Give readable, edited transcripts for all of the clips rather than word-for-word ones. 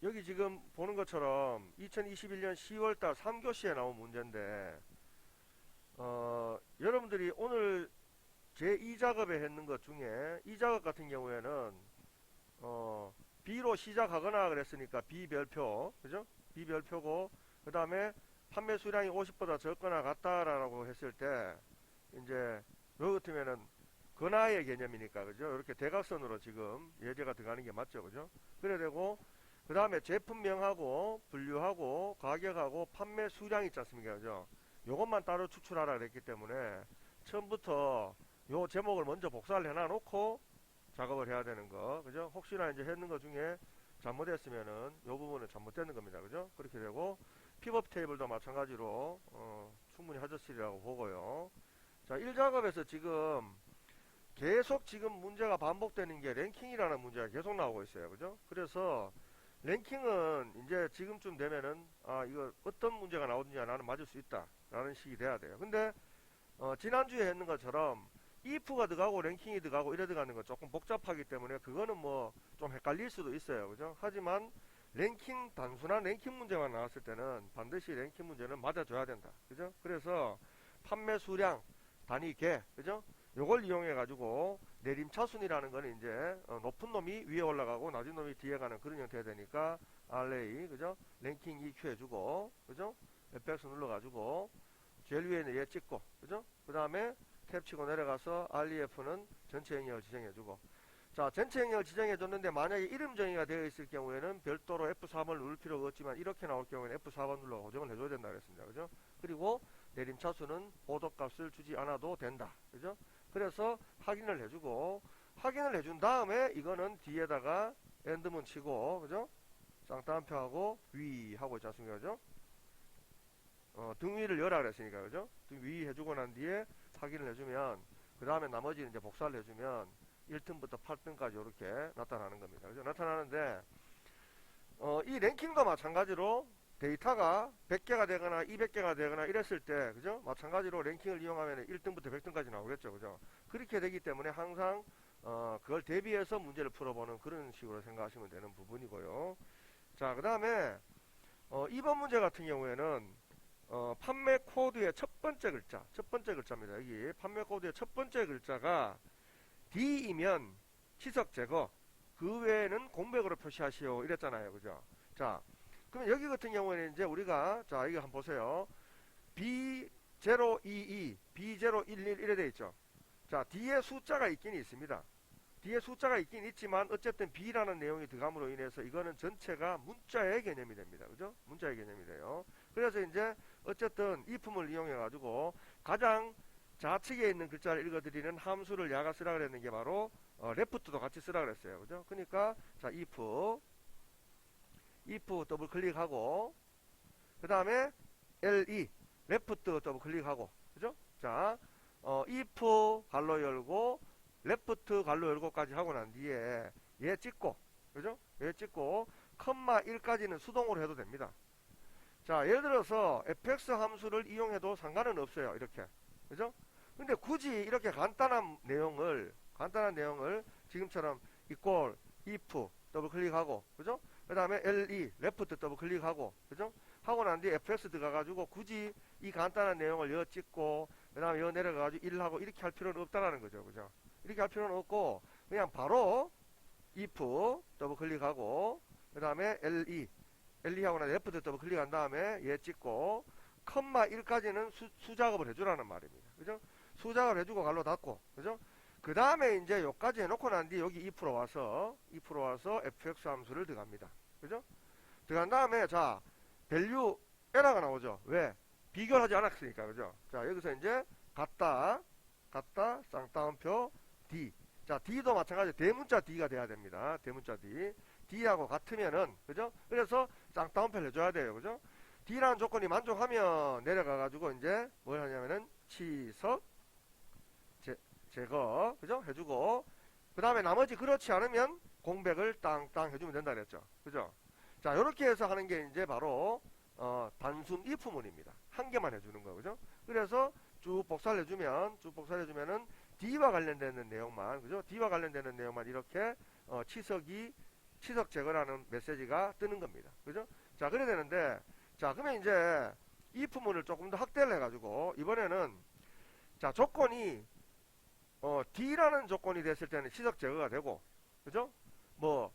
여기 지금 보는 것처럼 2021년 10월달 3교시에 나온 문제인데, 여러분들이 오늘 제2작업에 했는 것 중에 이 작업 같은 경우에는 B로 시작하거나 그랬으니까 B별표, 그죠? B별표고, 그 다음에 판매 수량이 50보다 적거나 같다라고 했을 때, 이제, 요 같으면은, 근하의 개념이니까, 그죠? 이렇게 대각선으로 지금 예제가 들어가는 게 맞죠, 그죠? 그래야 되고, 그 다음에 제품명하고, 분류하고, 가격하고, 판매 수량 있지 않습니까, 그죠? 요것만 따로 추출하라 그랬기 때문에, 처음부터 요 제목을 먼저 복사를 해놔 놓고, 작업을 해야 되는 거, 그죠? 혹시나 이제 했는 것 중에 잘못했으면은 요 부분은 잘못되는 겁니다, 그죠? 그렇게 되고 픽업 테이블도 마찬가지로 충분히 하셨으리라고 보고요. 자, 1작업에서 지금 계속 지금 문제가 반복되는 게 랭킹이라는 문제가 계속 나오고 있어요, 그죠? 그래서 랭킹은 이제 지금쯤 되면은 이거 어떤 문제가 나오든지 나는 맞을 수 있다 라는 식이 돼야 돼요. 근데 지난주에 했는 것처럼 if가 들어가고 랭킹이 들어가고 이래 들어가는 건 조금 복잡하기 때문에 그거는 뭐 좀 헷갈릴 수도 있어요, 그죠? 하지만 랭킹, 단순한 랭킹 문제만 나왔을 때는 반드시 랭킹 문제는 맞아줘야 된다, 그죠? 그래서 판매 수량, 단위 개, 그죠? 요걸 이용해 가지고 내림차순이라는 거는 이제 높은 놈이 위에 올라가고 낮은 놈이 뒤에 가는 그런 형태가 되니까 RA, 그죠? 랭킹 EQ 해주고, 그죠? FX 눌러가지고 제일 위에는 얘 찍고, 그죠? 그 다음에 탭 치고 내려가서 REF는 전체 영역을 지정해주고. 자, 전체 영역을 지정해줬는데 만약에 이름 정의가 되어 있을 경우에는 별도로 F3을 누를 필요가 없지만 이렇게 나올 경우에는 F4번 눌러 고정을 해줘야 된다 그랬습니다, 그죠? 그리고 내림 차수는 보도값을 주지 않아도 된다, 그죠? 그래서 확인을 해주고, 확인을 해준 다음에 이거는 뒤에다가 엔드문 치고, 그죠? 쌍따옴표 하고 위 하고 있지 않습니까, 그죠? 등 위를 열라 그랬으니까, 그죠? 등 위 해주고 난 뒤에 확인을 해주면, 그 다음에 나머지는 이제 복사를 해주면 1등부터 8등까지 이렇게 나타나는 겁니다, 그죠? 나타나는데 이 랭킹도 마찬가지로 데이터가 100개가 되거나 200개가 되거나 이랬을 때, 그죠? 마찬가지로 랭킹을 이용하면 1등부터 100등까지 나오겠죠, 그죠? 그렇게 되기 때문에 항상 그걸 대비해서 문제를 풀어보는 그런 식으로 생각하시면 되는 부분이고요. 자, 그 다음에 2번 문제 같은 경우에는 판매 코드의 첫 번째 글자, 첫 번째 글자입니다. 여기 판매 코드의 첫 번째 글자가 D이면 치석 제거, 그 외에는 공백으로 표시하시오 이랬잖아요, 그죠? 자, 그러면 여기 같은 경우에는 이제 우리가 자 이거 한번 보세요. B022, B011 이래 돼 있죠. 자, 뒤에 숫자가 있긴 있습니다. 뒤에 숫자가 있긴 있지만 어쨌든 B라는 내용이 들어감으로 인해서 이거는 전체가 문자의 개념이 됩니다. 그죠? 문자의 개념이 돼요. 그래서 이제 어쨌든 if을 이용해 가지고 가장 좌측에 있는 글자를 읽어드리는 함수를 야가 쓰라 그랬는 게 바로 left도 같이 쓰라 그랬어요. 그죠? 그러니까 자 if 더블 클릭하고 그 다음에 le left 더블 클릭하고 그죠? 자 if 갈로 열고 레프트 갈로 열고까지 하고 난 뒤에 얘 찍고 그죠? 얘 찍고 컴마 1까지는 수동으로 해도 됩니다. 자, 예를 들어서 fx 함수를 이용해도 상관은 없어요. 이렇게. 그죠? 근데 굳이 이렇게 간단한 내용을 지금처럼 equal, if 더블 클릭하고 그죠? 그 다음에 le left 더블 클릭하고 그죠? 하고 난 뒤에 fx 들어가가지고 굳이 이 간단한 내용을 여 찍고 그 다음에 여 내려가가지고 1하고 이렇게 할 필요는 없다라는 거죠. 그죠? 이렇게 할 필요는 없고 그냥 바로 if 더블 클릭하고 그 다음에 le 하고 나 레프트 더블 클릭한 다음에 얘 찍고 컴마 1까지는 수작업을 해주라는 말입니다. 그죠? 수작업을 해주고 갈로 닫고 그죠? 그 다음에 이제 여기까지 해놓고 난 뒤에 여기 2% 와서 fx 함수를 들어갑니다. 그죠? 들어간 다음에 자 밸류 에러가 나오죠. 왜? 비교를 하지 않았으니까. 그죠? 자 여기서 이제 같다 쌍따옴표 D. 자, D도 마찬가지 대문자 D가 돼야 됩니다. 대문자 D. D하고 같으면은, 그죠? 그래서 쌍따옴표를 해줘야 돼요. 그죠? D라는 조건이 만족하면 내려가가지고 이제 뭘 하냐면은 치석, 제거, 그죠? 해주고, 그 다음에 나머지 그렇지 않으면 공백을 땅땅 해주면 된다 그랬죠. 그죠? 자, 요렇게 해서 하는 게 이제 바로, 단순 if문입니다. 한 개만 해주는 거, 그죠? 그래서 쭉 복사를 D와 관련되는 내용만, 그죠? D와 관련되는 내용만 이렇게 치석이 치석 제거라는 메시지가 뜨는 겁니다. 그죠? 자, 그래야 되는데, 자, 그러면 이제 if문을 조금 더 확대를 해가지고, 이번에는, 자, 조건이, D라는 조건이 됐을 때는 치석 제거가 되고, 그죠? 뭐,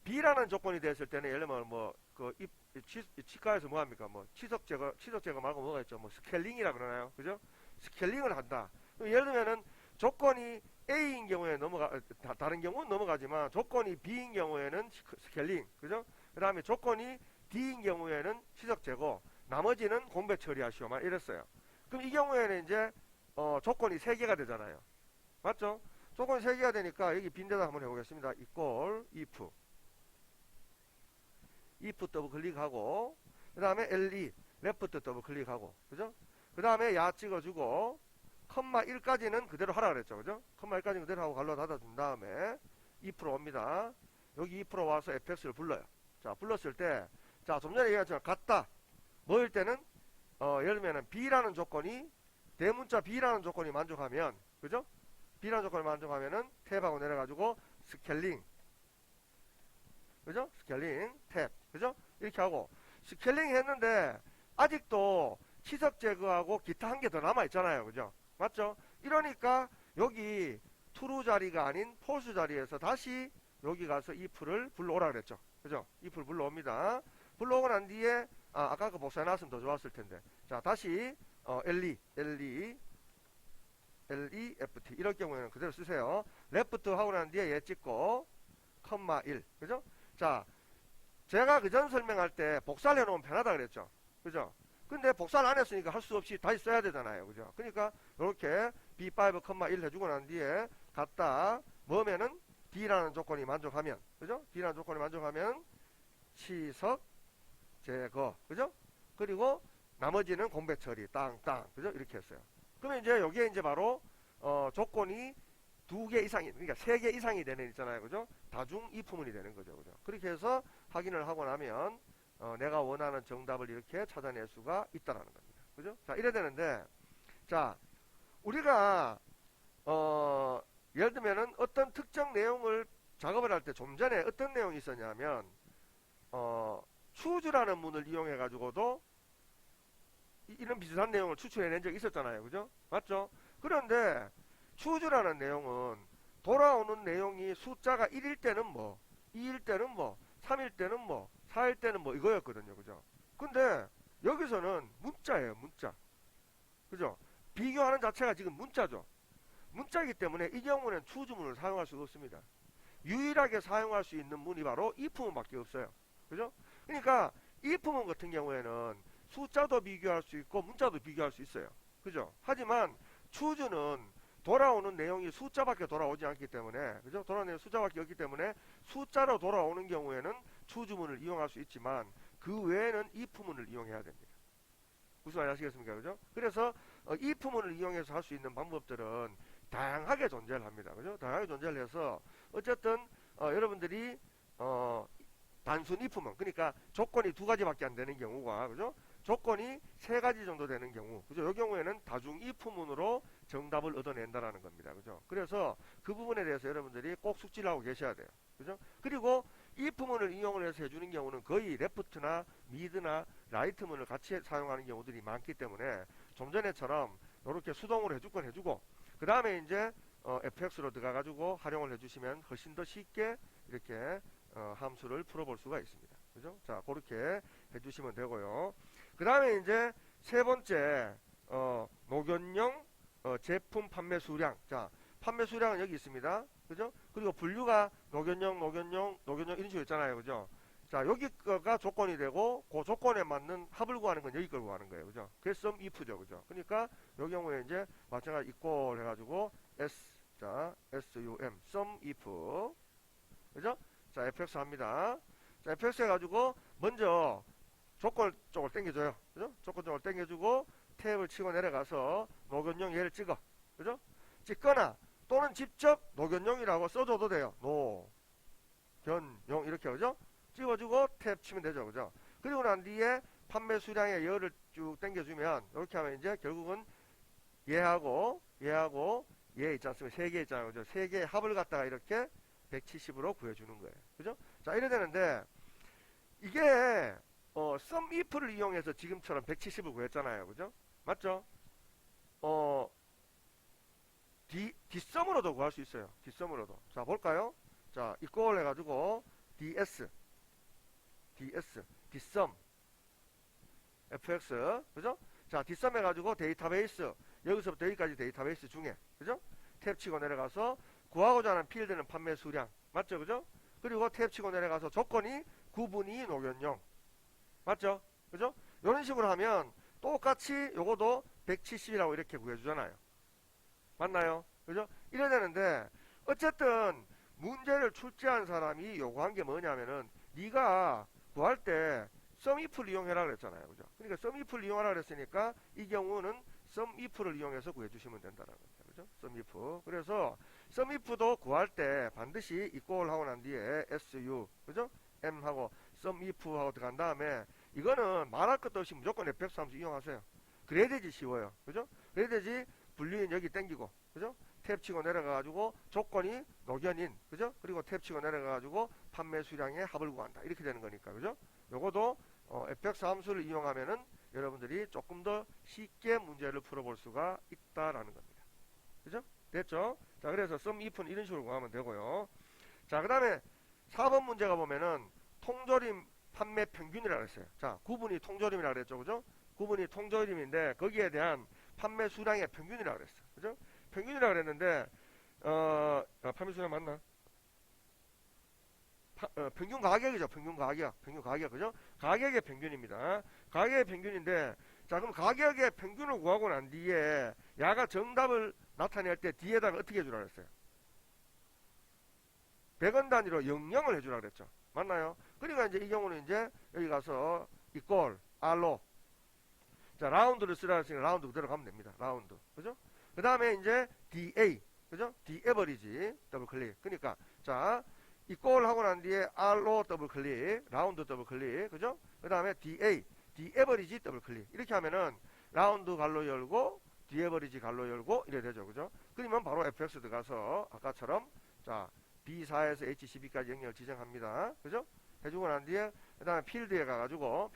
B라는 조건이 됐을 때는, 예를 들면, 뭐, 치과에서 뭐 합니까? 뭐, 치석 제거 말고 뭐가 있죠? 뭐, 스케일링이라 그러나요? 그죠? 스케일링을 한다. 그럼 예를 들면은, 조건이 A인 경우에 다른 경우는 넘어가지만, 조건이 B인 경우에는 스케일링, 그죠? 그 다음에 조건이 D인 경우에는 치석 제거, 나머지는 공배 처리하시오만 이랬어요. 그럼 이 경우에는 이제, 조건이 3개가 되잖아요. 맞죠? 조건이 3개가 되니까, 여기 빈대다 한번 해보겠습니다. equal, if 더블 클릭하고, 그 다음에 LE, left 더블 클릭하고, 그죠? 그 다음에 야 찍어주고, 컴마 1까지는 그대로 하라 그랬죠. 그죠? 컴마 1까지는 그대로 하고 갈로 닫아준 다음에 2% 옵니다. 여기 2% 와서 fx를 불러요. 자, 불렀을 때, 자, 좀 전에 얘기했지만 같다. 뭐일 때는, 예를 들면 B라는 조건이, 대문자 B라는 조건이 만족하면, 그죠? B라는 조건이 만족하면은 탭하고 내려가지고 스케일링, 그죠? 스케일링, 탭, 그죠? 이렇게 하고, 스케일링 했는데, 아직도 치석 제거하고 기타 한 개 더 남아있잖아요. 그죠? 맞죠? 이러니까, 여기 true 자리가 아닌 false 자리에서 다시 여기 가서 if를 불러오라 그랬죠. 그죠? if를 불러옵니다. 불러오고 난 뒤에, 아까 그 복사해놨으면 더 좋았을 텐데. 자, 다시, left. 이럴 경우에는 그대로 쓰세요. left 하고 난 뒤에 얘 찍고, 컴마 1. 그죠? 자, 제가 그전 설명할 때 복사를 해놓으면 편하다 그랬죠. 그죠? 근데 복사를 안 했으니까 할 수 없이 다시 써야 되잖아요. 그죠? 그러니까, 이렇게 B5, 1 해주고 난 뒤에, 갖다, 뭐면은, D라는 조건이 만족하면, 그죠? D라는 조건이 만족하면, 치석, 제거, 그죠? 그리고, 나머지는 공배 처리, 땅, 그죠? 이렇게 했어요. 그러면 이제, 여기에 이제 바로, 조건이 2개 이상이, 그러니까 3개 이상이 되는 있잖아요. 그죠? 다중 if문이 되는 거죠. 그죠? 그렇게 해서 확인을 하고 나면, 내가 원하는 정답을 이렇게 찾아낼 수가 있다라는 겁니다. 그죠? 자, 이래 되는데, 자, 우리가, 예를 들면은 어떤 특정 내용을 작업을 할 때 좀 전에 어떤 내용이 있었냐면, 추주라는 문을 이용해 가지고도 이런 비슷한 내용을 추출해낸 적이 있었잖아요. 그죠? 맞죠? 그런데 추주라는 내용은 돌아오는 내용이 숫자가 1일 때는 뭐, 2일 때는 뭐, 3일 때는 뭐, 4일 때는 뭐 이거였거든요. 그죠? 근데 여기서는 문자예요. 문자. 그죠? 비교하는 자체가 지금 문자죠. 문자이기 때문에 이 경우는 추주문을 사용할 수가 없습니다. 유일하게 사용할 수 있는 문이 바로 if문밖에 없어요. 그죠? 그러니까 if문 같은 경우에는 숫자도 비교할 수 있고 문자도 비교할 수 있어요. 그죠? 하지만 추주는 돌아오는 내용이 숫자밖에 돌아오지 않기 때문에, 그죠? 돌아오는 내용이 숫자밖에 없기 때문에 숫자로 돌아오는 경우에는 추주문을 이용할 수 있지만 그 외에는 if문을 이용해야 됩니다. 무슨 말인지 아시겠습니까? 그죠? 그래서 if문을 이용해서 할 수 있는 방법들은 다양하게 존재를 합니다. 그죠? 다양하게 존재를 해서 어쨌든 여러분들이 단순 if문, 그러니까 조건이 2가지밖에 안 되는 경우가, 그죠? 조건이 3가지 정도 되는 경우, 그죠? 이 경우에는 다중 if문으로 정답을 얻어낸다라는 겁니다. 그죠? 그래서 그 부분에 대해서 여러분들이 꼭 숙지를 하고 계셔야 돼요. 그죠? 그리고 if문을 이용을 해서 해주는 경우는 거의 left나 mid나 right문을 같이 사용하는 경우들이 많기 때문에 좀 전에처럼 이렇게 수동으로 해줄 건 해주고, 그 다음에 이제 fx로 들어가가지고 활용을 해주시면 훨씬 더 쉽게 이렇게 함수를 풀어볼 수가 있습니다. 그죠? 자, 그렇게 해주시면 되고요. 그 다음에 이제 세 번째, 녹연용 제품 판매 수량. 자, 판매 수량은 여기 있습니다. 그죠? 그리고 분류가 녹연용 이런 식으로 있잖아요. 그죠? 자, 여기가 조건이 되고, 그 조건에 맞는 합을 구하는 건 여기 걸 구하는 거예요. 그죠? 그래서 sum if죠. 그죠? 그러니까, 이 경우에 이제 마찬가지 equal 해가지고, sum if. 그죠? 자, fx 합니다. 자, fx 해가지고, 먼저, 조건 쪽을 당겨줘요. 그죠? 조건 쪽을 당겨주고, 탭을 치고 내려가서, 녹연용 얘를 찍어. 그죠? 찍거나, 또는 직접 녹연용이라고 써줘도 돼요. 녹연용, 이렇게, 그죠? 찍어주고, 탭 치면 되죠. 그죠? 그리고 난 뒤에, 판매 수량의 열을 쭉 당겨주면, 이렇게 하면 이제 결국은, 얘하고, 얘 있지 않습니까? 3개 있잖아요. 그죠? 3개의 합을 갖다가 이렇게, 170으로 구해주는 거예요. 그죠? 자, 이래 되는데, 이게, sum if를 이용해서 지금처럼 170을 구했잖아요. 그죠? 맞죠? 어, 뒷섬으로도 구할 수 있어요. 뒷섬으로도. 자, 볼까요? 자, 이걸 해가지고, 뒷섬, fx, 그죠? 자, 뒷섬 해가지고 데이터베이스, 여기서부터 여기까지 데이터베이스 중에, 그죠? 탭 치고 내려가서 구하고자 하는 필드는 판매 수량, 맞죠? 그죠? 그리고 탭 치고 내려가서 조건이 구분이 녹연용, 맞죠? 그죠? 이런 식으로 하면 똑같이 요거도 170이라고 이렇게 구해주잖아요. 맞나요? 그죠? 이래야 되는데 어쨌든 문제를 출제한 사람이 요구한 게 뭐냐면은 네가 구할 때 썸if를 이용해라 그랬잖아요. 그죠? 그러니까 썸if를 이용하라 그랬으니까 이 경우는 썸if를 이용해서 구해주시면 된다는 겁니다. 그죠? 썸if. 그래서 썸if도 구할 때 반드시 equal 하고 난 뒤에 su, 그죠? m 하고 썸if 하고 들어간 다음에 이거는 말할 것도 없이 무조건 fx 함수 이용하세요. 그래야 되지 쉬워요. 그죠? 그래야 되지 분류인 여기 땡기고, 그죠? 탭 치고 내려가가지고 조건이 녹연인, 그죠? 그리고 탭 치고 내려가가지고 판매 수량의 합을 구한다. 이렇게 되는 거니까, 그죠? 요거도 fx 함수를 이용하면은 여러분들이 조금 더 쉽게 문제를 풀어볼 수가 있다라는 겁니다. 그죠? 됐죠? 자, 그래서 sum if는 이런 식으로 구하면 되고요. 자, 그 다음에 4번 문제가 보면은 통조림 판매 평균이라고 했어요. 자, 구분이 통조림이라고 그랬죠, 그죠? 구분이 통조림인데 거기에 대한 판매 수량의 평균이라고 그랬어. 그죠? 평균이라고 그랬는데, 판매 수량 맞나? 평균 가격이죠. 평균 가격. 평균 가격. 그죠? 가격의 평균입니다. 가격의 평균인데, 자, 그럼 가격의 평균을 구하고 난 뒤에, 야가 정답을 나타낼 때 뒤에다가 어떻게 해주라 그랬어요? 100원 단위로 00을 해주라 그랬죠. 맞나요? 그러니까 이제 이 경우는 이제 여기 가서 equal, r로 자, 라운드를 쓰라 했으니까 라운드 그대로 가면 됩니다. 라운드. 그죠? 그 다음에 이제 DA. 그죠? D average 더블 클릭. 그러니까, 자, equal 하고 난 뒤에 R로 더블 클릭. 라운드 더블 클릭. 그죠? 그 다음에 DA. D average 더블 클릭. 이렇게 하면은 라운드 갈로 열고, D average 갈로 열고, 이래 되죠. 그죠? 그러면 바로 fx 들어가서 아까처럼, 자, B4에서 HCB까지 영역을 지정합니다. 그죠? 해주고 난 뒤에 그 다음에 필드에 가가지고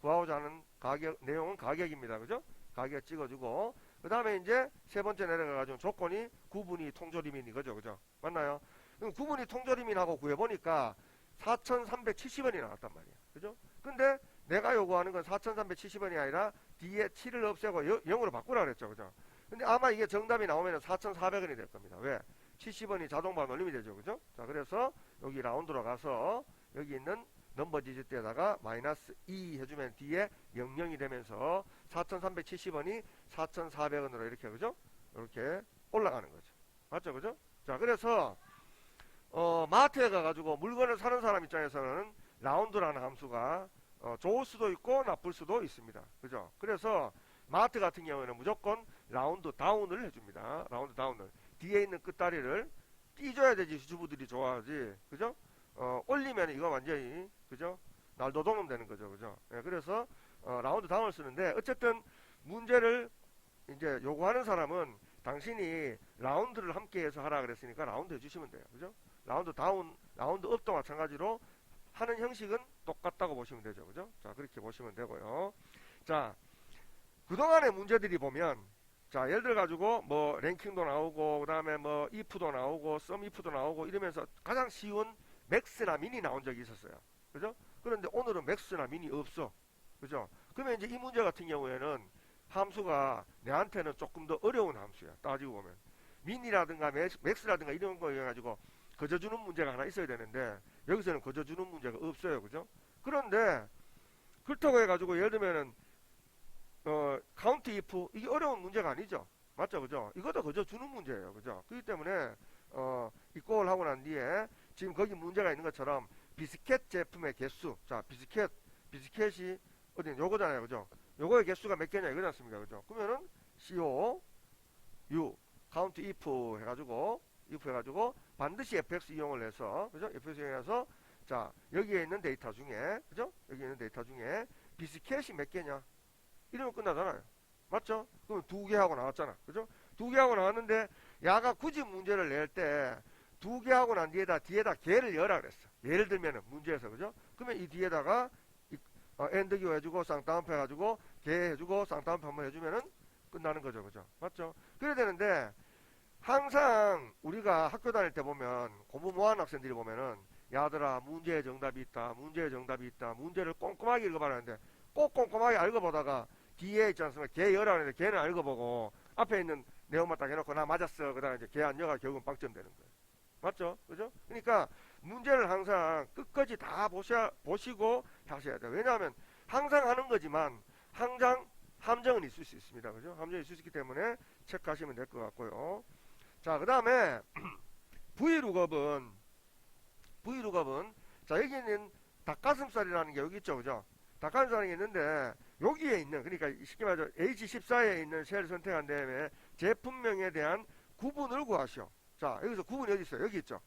구하고자 하는 가격 내용은 가격입니다. 그죠? 가격 찍어주고 그 다음에 이제 세 번째 내려가가지고 조건이 구분이 통조림인 이거죠. 그죠? 맞나요? 그럼 구분이 통조림인하고 구해보니까 4,370원이 나왔단 말이에요. 그죠? 근데 내가 요구하는 건 4,370원이 아니라 뒤에 7을 없애고 0으로 바꾸라 그랬죠. 그죠? 근데 아마 이게 정답이 나오면 4,400원이 될 겁니다. 왜? 70원이 자동 반올림이 되죠. 그죠? 자, 그래서 여기 라운드로 가서 여기 있는 넘버 디지트에다가 마이너스 2 해주면 뒤에 00이 되면서 4,370원이 4,400원으로 이렇게, 그죠? 이렇게 올라가는 거죠. 맞죠? 그죠? 자, 그래서, 마트에 가가지고 물건을 사는 사람 입장에서는 라운드라는 함수가 좋을 수도 있고 나쁠 수도 있습니다. 그죠? 그래서 마트 같은 경우에는 무조건 라운드 다운을 해줍니다. 라운드 다운을. 뒤에 있는 끝다리를 띄줘야 되지 주부들이 좋아하지. 그죠? 올리면 이거 완전히, 그죠? 날도둑놈 되는 거죠. 그죠? 예, 그래서, 라운드 다운을 쓰는데, 어쨌든, 문제를 이제 요구하는 사람은 당신이 라운드를 함께 해서 하라 그랬으니까 라운드 해주시면 돼요. 그죠? 라운드 다운, 라운드 업도 마찬가지로 하는 형식은 똑같다고 보시면 되죠. 그죠? 자, 그렇게 보시면 되고요. 자, 그동안의 문제들이 보면, 자, 예를 들어 가지고 뭐 랭킹도 나오고 그다음에 뭐 if도 나오고 sum if도 나오고 이러면서 가장 쉬운 맥스나 미니 나온 적이 있었어요. 그죠? 그런데 오늘은 맥스나 미니 없어. 그죠? 그러면 이제 이 문제 같은 경우에는 함수가 내한테는 조금 더 어려운 함수야. 따지고 보면 미니라든가 맥스라든가 이런 거 해가지고 거저주는 문제가 하나 있어야 되는데 여기서는 거저주는 문제가 없어요. 그죠? 그런데 그렇다고 해가지고 예를 들면은 카운트 if 이게 어려운 문제가 아니죠. 맞죠? 그죠? 이것도 그저 주는 문제예요. 그죠? 그렇기 때문에 equal 하고 난 뒤에 지금 거기 문제가 있는 것처럼 비스켓 제품의 개수. 자, 비스켓이 어디 요거잖아요. 그죠? 요거의 개수가 몇 개냐 이거지 않습니까? 그죠? 그러면은 co u count if 해가지고 반드시 fx 이용을 해서 그죠? fx 이용해서 자, 여기에 있는 데이터 중에 그죠? 여기 있는 데이터 중에 비스켓이 몇 개냐? 이러면 끝나잖아요. 맞죠? 그럼 두 개 하고 나왔잖아. 그죠? 두 개 하고 나왔는데 야가 굳이 문제를 낼 때 두 개 하고 난 뒤에다 개를 열라 그랬어. 예를 들면은 문제에서 그죠? 그러면 이 뒤에다가 엔드 기호 해주고 쌍따옴표 해가지고 개 해주고 쌍따옴표 한번 해주면은 끝나는 거죠, 그죠? 맞죠? 그래야 되는데 항상 우리가 학교 다닐 때 보면 공부 못하는 학생들이 보면은 야들아 문제의 정답이 있다, 문제의 정답이 있다, 문제를 꼼꼼하게 읽어봐라는데 꼭 꼼꼼하게 읽어보다가 뒤에 있지 않습니까? 개 열라 하는데 개는 안 읽어보고 앞에 있는 내용만 딱 해놓고 나 맞았어. 그 다음에 이제 개 안 열가 결국은 빵점 되는 거예요. 맞죠? 그죠? 그러니까 문제를 항상 끝까지 다 보시고 하셔야 돼요. 왜냐하면 항상 하는 거지만 항상 함정은 있을 수 있습니다. 그죠? 함정이 있을 수 있기 때문에 체크하시면 될 것 같고요. 자, 그 다음에 V룩업은 자, 여기는 닭가슴살이라는 게 여기 있죠. 그죠? 닭가슴살이 있는데 여기에 있는, 그러니까 쉽게 말해서 H14에 있는 셀을 선택한 다음에 제품명에 대한 구분을 구하시오. 자, 여기서 구분이 어디 있어요? 여기 있죠.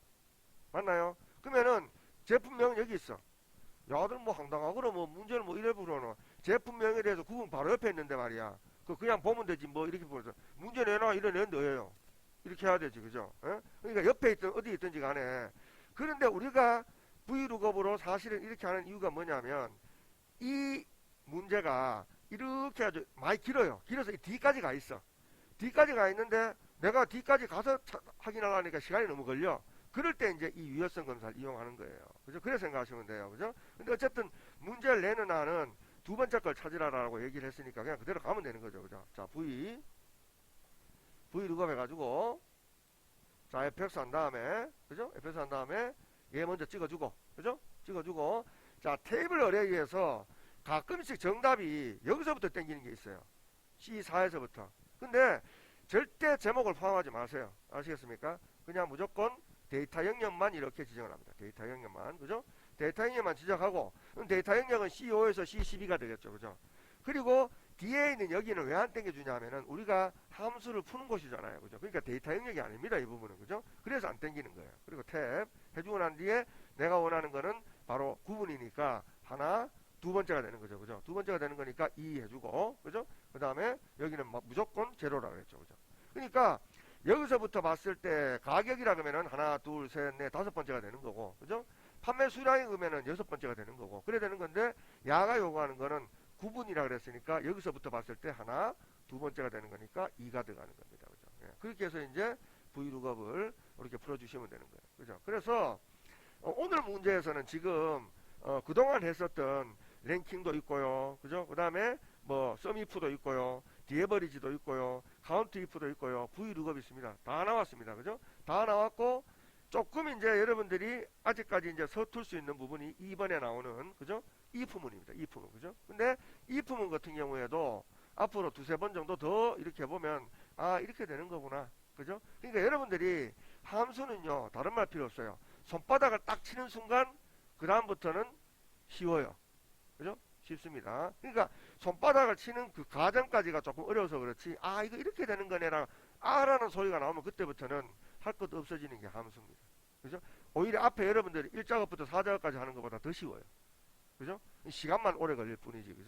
맞나요? 그러면은 제품명은 여기 있어. 야들 뭐 황당하거나 뭐 문제는 뭐 이래 부르노. 제품명에 대해서 구분 바로 옆에 있는데 말이야. 그냥 보면 되지 뭐 이렇게 보면서 문제 내놔 이래 내는데 왜요? 이렇게 해야 되지, 그죠? 에? 그러니까 옆에 있든 어디 있든지 간에. 그런데 우리가 V룩업으로 사실은 이렇게 하는 이유가 뭐냐면 이 문제가 이렇게 아주 많이 길어요. 길어서 이 뒤까지 가 있어. 뒤까지 가 있는데 내가 뒤까지 가서 확인하려니까 시간이 너무 걸려. 그럴 때 이제 이 유효성 검사를 이용하는 거예요. 그죠? 그래 생각하시면 돼요. 그죠? 근데 어쨌든 문제를 내는 한은 두 번째 걸 찾으라라고 얘기를 했으니까 그냥 그대로 가면 되는 거죠. 그죠? 자, V룩업 해가지고 자, fx 한 다음에, 그죠? fx 한 다음에 얘 먼저 찍어주고, 그죠? 찍어주고, 자, 테이블 어레이에서 가끔씩 정답이 여기서부터 땡기는 게 있어요. C4에서부터. 근데 절대 제목을 포함하지 마세요. 아시겠습니까? 그냥 무조건 데이터 영역만 이렇게 지정을 합니다. 데이터 영역만, 그죠? 데이터 영역만 지정하고, 그럼 데이터 영역은 C5에서 C12가 되겠죠, 그죠? 그리고 뒤에 있는 여기는 왜 안 땡겨주냐 하면은 우리가 함수를 푸는 곳이잖아요. 그죠? 그러니까 데이터 영역이 아닙니다. 이 부분은. 그죠? 그래서 안 땡기는 거예요. 그리고 탭 해주고 난 뒤에 내가 원하는 거는 바로 구분이니까 하나, 두 번째가 되는 거죠. 그죠? 두 번째가 되는 거니까 2 해주고, 그죠? 그 다음에 여기는 무조건 제로라고 했죠. 그죠? 그러니까 여기서부터 봤을 때 가격이라 그러면은 하나, 둘, 셋, 넷, 다섯 번째가 되는 거고, 그죠? 판매 수량이 그러면은 여섯 번째가 되는 거고, 그래 되는 건데 야가 요구하는 거는 구분이라 그랬으니까 여기서부터 봤을 때 하나, 두 번째가 되는 거니까 2가 들어가는 겁니다. 그죠? 예, 그렇게 해서 이제 V룩업을 이렇게 풀어주시면 되는 거예요. 그죠? 그래서 오늘 문제에서는 지금 그동안 했었던 랭킹도 있고요. 그죠? 그 다음에 뭐 썸이프도 있고요. 디에버리지도 있고요. 카운트 이프도 있고요. V룩업이 있습니다. 다 나왔습니다. 그죠? 다 나왔고 조금 이제 여러분들이 아직까지 이제 서툴 수 있는 부분이 2번에 나오는, 그죠? if문입니다. if문, 그죠? 근데 if문 같은 경우에도 앞으로 두세 번 정도 더 이렇게 해보면 아, 이렇게 되는 거구나. 그죠? 그러니까 여러분들이 함수는요, 다른 말 필요 없어요. 손바닥을 딱 치는 순간 그 다음부터는 쉬워요. 그죠? 쉽습니다. 그러니까 손바닥을 치는 그 과정까지가 조금 어려워서 그렇지, 아, 이거 이렇게 되는 거네라 아라는 소리가 나오면 그때부터는 할 것도 없어지는 게 함수입니다. 그죠? 오히려 앞에 여러분들이 1작업부터 4작업까지 하는 것보다 더 쉬워요. 그죠? 시간만 오래 걸릴 뿐이지. 그죠?